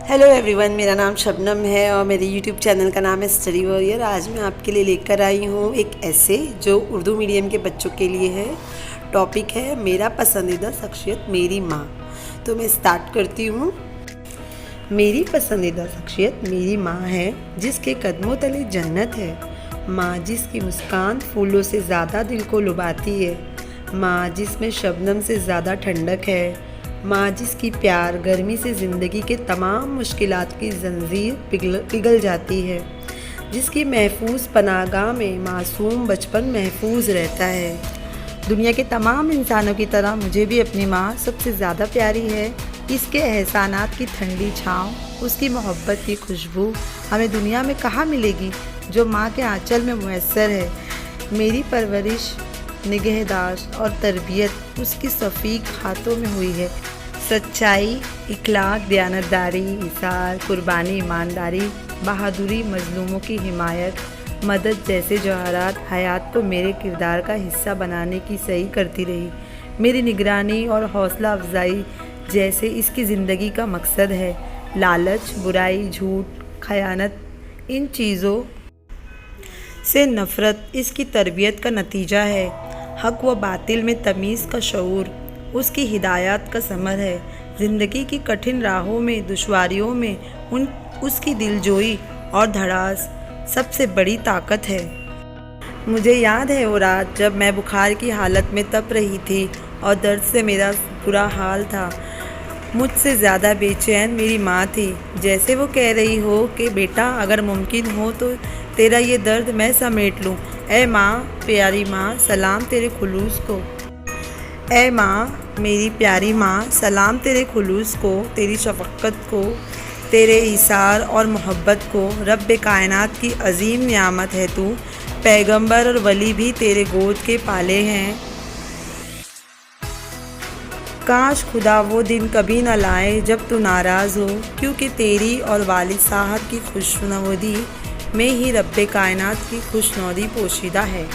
Hello everyone, मेरा नाम शबनम है और मेरे यूट्यूब चैनल का नाम है स्टडी वॉरियर। आज मैं आपके लिए लेकर आई हूँ एक ऐसे जो उर्दू मीडियम के बच्चों के लिए है। टॉपिक है मेरा पसंदीदा शख्सियत मेरी माँ। तो मैं स्टार्ट करती हूँ। मेरी पसंदीदा शख्सियत मेरी माँ है, जिसके कदमों तले जन्नत है। माँ जिसकी मुस्कान फूलों से ज़्यादा दिल को लुभाती है। माँ जिसमें शबनम से ज़्यादा ठंडक है। माँ जिसकी प्यार गर्मी से ज़िंदगी के तमाम मुश्किलात की जंजीर पिघल जाती है। जिसकी महफूज पनाहगाह में मासूम बचपन महफूज रहता है। दुनिया के तमाम इंसानों की तरह मुझे भी अपनी माँ सबसे ज़्यादा प्यारी है। इसके एहसानात की ठंडी छाँव, उसकी मोहब्बत की खुशबू हमें दुनिया में कहाँ मिलेगी जो माँ के आंचल में मुयस्सर है। मेरी परवरिश, निगहदाश्त और तरबियत उसकी सफ़ीक हाथों में हुई है। सच्चाई, इखलाक, दयानतदारी, इसार, कुर्बानी, ईमानदारी, बहादुरी, मजलूमों की हिमायत, मदद जैसे जौहरात हयात को मेरे किरदार का हिस्सा बनाने की सही करती रही। मेरी निगरानी और हौसला अफजाई जैसे इसकी ज़िंदगी का मकसद है। लालच, बुराई, झूठ, खयानत, इन चीज़ों से नफ़रत इसकी तरबियत का नतीजा है। हक़ व बातिल में तमीज़ का शऊर उसकी हिदायत का समर है। ज़िंदगी की कठिन राहों में, दुश्वारियों में उसकी दिलजोई और धड़ास सबसे बड़ी ताकत है। मुझे याद है वो रात जब मैं बुखार की हालत में तप रही थी और दर्द से मेरा बुरा हाल था। मुझसे ज़्यादा बेचैन मेरी माँ थी। जैसे वो कह रही हो कि बेटा, अगर मुमकिन हो तो तेरा ये दर्द मैं समेट लूँ। ऐ माँ, प्यारी माँ, सलाम तेरे खुलूस को। ऐ माँ, मेरी प्यारी माँ, सलाम तेरे खुलूस को, तेरी शफ़क़त को, तेरे ईसार और मोहब्बत को। रब्बे कायनात की अजीम नियामत है तू। पैगंबर और वली भी तेरे गोद के पाले हैं। काश खुदा वो दिन कभी न लाए जब तू नाराज़ हो, क्योंकि तेरी और वालिद साहब की खुशनुदी में ही रब्बे कायनात की खुशनुदी पोशीदा है।